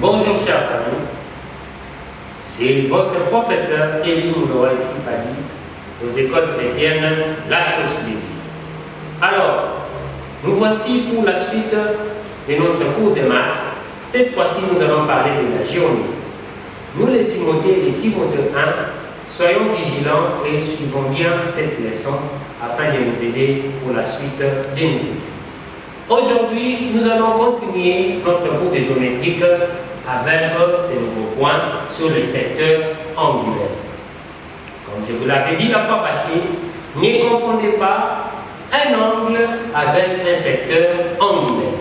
Bonjour chers amis, c'est votre professeur Elie Mouloa Tripadi aux écoles chrétiennes La Source de Vie. Alors, nous voici pour la suite de notre cours de maths. Cette fois-ci, nous allons parler de la géométrie. Nous les Timothée 1, soyons vigilants et suivons bien cette leçon afin de nous aider pour la suite de nos études. Aujourd'hui, nous allons continuer notre cours de géométrie avec ces nouveaux points sur les secteurs angulaires. Comme je vous l'avais dit la fois passée, ne confondez pas un angle avec un secteur angulaire.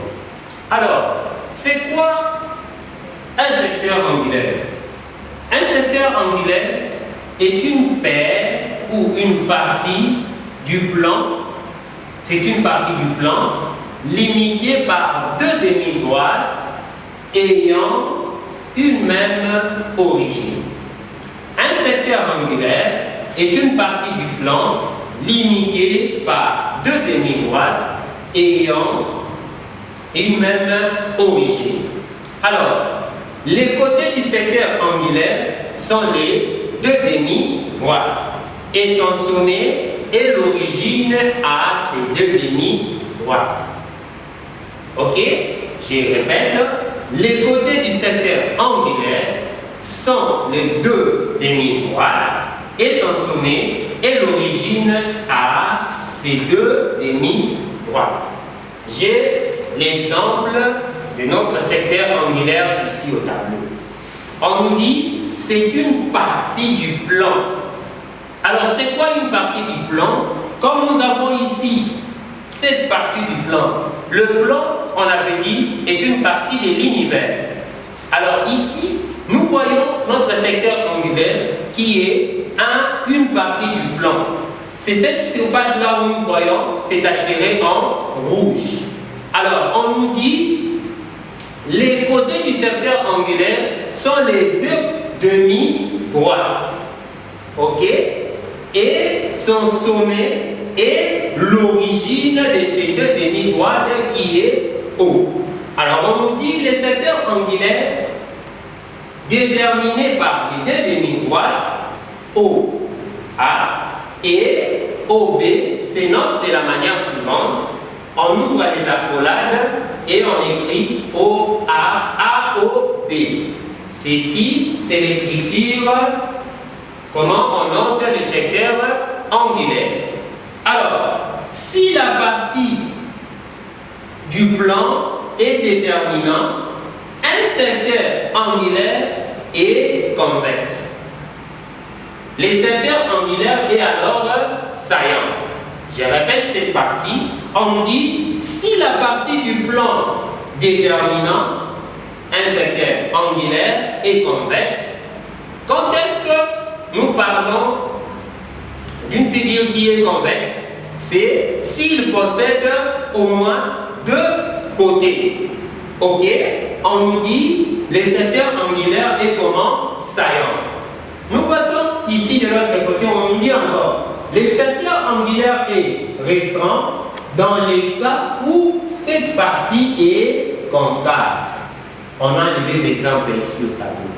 Alors, c'est quoi un secteur angulaire? Un secteur angulaire est une paire ou une partie du plan, c'est une partie du plan limitée par deux demi-droites ayant une même origine. Un secteur angulaire est une partie du plan limitée par deux demi-droites ayant une même origine. Alors, les côtés du secteur angulaire sont les deux demi-droites et son sommet est l'origine à ces deux demi-droites. Ok? Je répète, les côtés du secteur angulaire sont les deux demi-droites et son sommet est l'origine à ces deux demi-droites. J'ai l'exemple de notre secteur angulaire ici au tableau. On nous dit c'est une partie du plan. Alors c'est quoi une partie du plan? Comme nous avons ici cette partie du plan, le plan, on avait dit, est une partie de l'univers. Alors ici, nous voyons notre secteur angulaire qui est une partie du plan. C'est cette surface-là où nous voyons, c'est tachéré en rouge. Alors, on nous dit, les côtés du secteur angulaire sont les deux demi-droites. Ok? Et son sommet est l'origine de ces deux demi-droites qui est O. Alors, on nous dit les secteurs angulaires déterminés par les deux demi-droites OA et OB se notent de la manière suivante. On ouvre les accolades et on écrit OA, AOB. Ceci, c'est l'écriture, comment on note le secteur angulaire. Alors, si la partie du plan est déterminant, un secteur angulaire est convexe. Le secteur angulaire est alors saillant. Je répète cette partie. On nous dit, si la partie du plan déterminant, un secteur angulaire est convexe, quand est-ce que nous parlons d'une figure qui est convexe? C'est s'il possède au moins deux côtés. Ok? On nous dit, le secteur angulaire est comment? Saillant. Nous passons ici de l'autre côté, on nous dit encore, le secteur angulaire est restreint dans les cas où cette partie est concave. On a les deux exemples ici au tableau.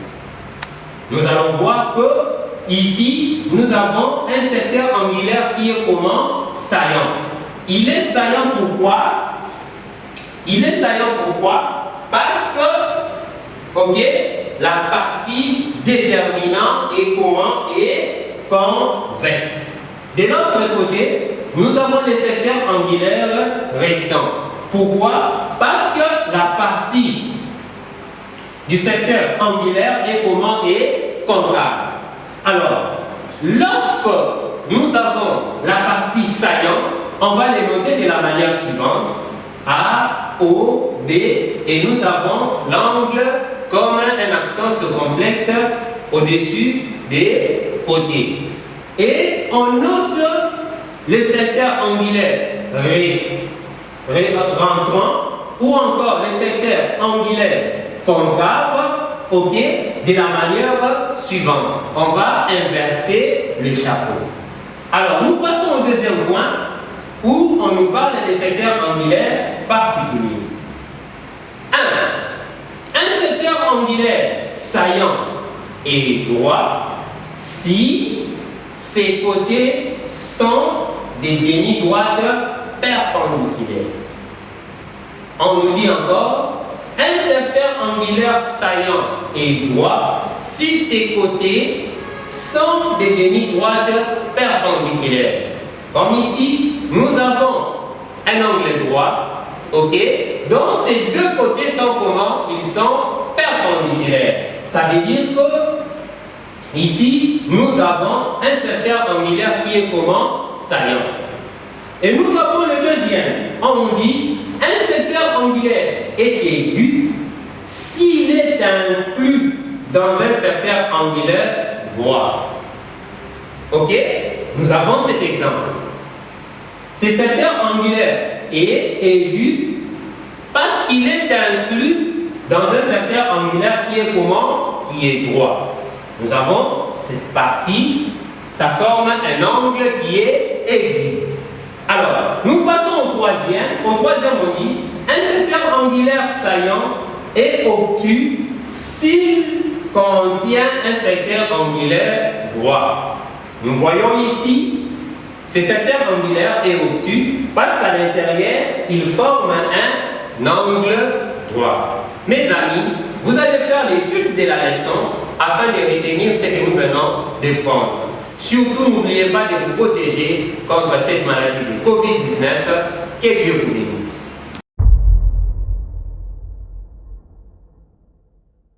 Nous allons voir que ici, nous avons un secteur angulaire qui est comment? Saillant. Il est saillant pourquoi? Il est saillant pourquoi? Parce que, ok, la partie déterminante est comment? Est convexe. De l'autre côté, nous avons les secteurs angulaires restants. Pourquoi? Parce que la partie du secteur angulaire est comment? Est concave. Alors, lorsque nous avons la partie saillante, on va les noter de la manière suivante. A, O, B, et nous avons l'angle comme un accent circonflexe au-dessus des côtés. Et on note le secteur angulaire rentrant ou encore le secteur angulaire concave, ok, de la manière suivante. On va inverser les chapeaux. Alors, nous passons au deuxième point où on nous parle des secteurs angulaires particuliers. Un secteur angulaire saillant et droit si ses côtés sont des demi-droites perpendiculaires. On nous dit encore un secteur angulaire saillant et droit si ses côtés sont des demi-droites perpendiculaires. Comme ici, nous avons un angle droit, ok, dont ces deux côtés sont comment? Ils sont perpendiculaires. Ça veut dire que ici, nous avons un secteur angulaire qui est comment? Saillant. Et nous avons le deuxième. On nous dit un secteur angulaire est aigu s'il est inclus dans un secteur angulaire droit. Ok? Nous avons cet exemple. Ce secteur angulaire est aigu parce qu'il est inclus dans un secteur angulaire qui est comment? Qui est droit. Nous avons cette partie, ça forme un angle qui est aigu. Alors, nous passons au troisième. Au troisième, on dit un secteur angulaire saillant est obtus s'il contient un secteur angulaire droit. Nous voyons ici, ce secteur angulaire est obtus parce qu'à l'intérieur, il forme un angle droit. Mes amis, vous allez faire l'étude de la leçon afin de retenir ce que nous venons de prendre. Surtout, n'oubliez pas de vous protéger contre cette maladie de COVID-19. Que Dieu vous bénisse.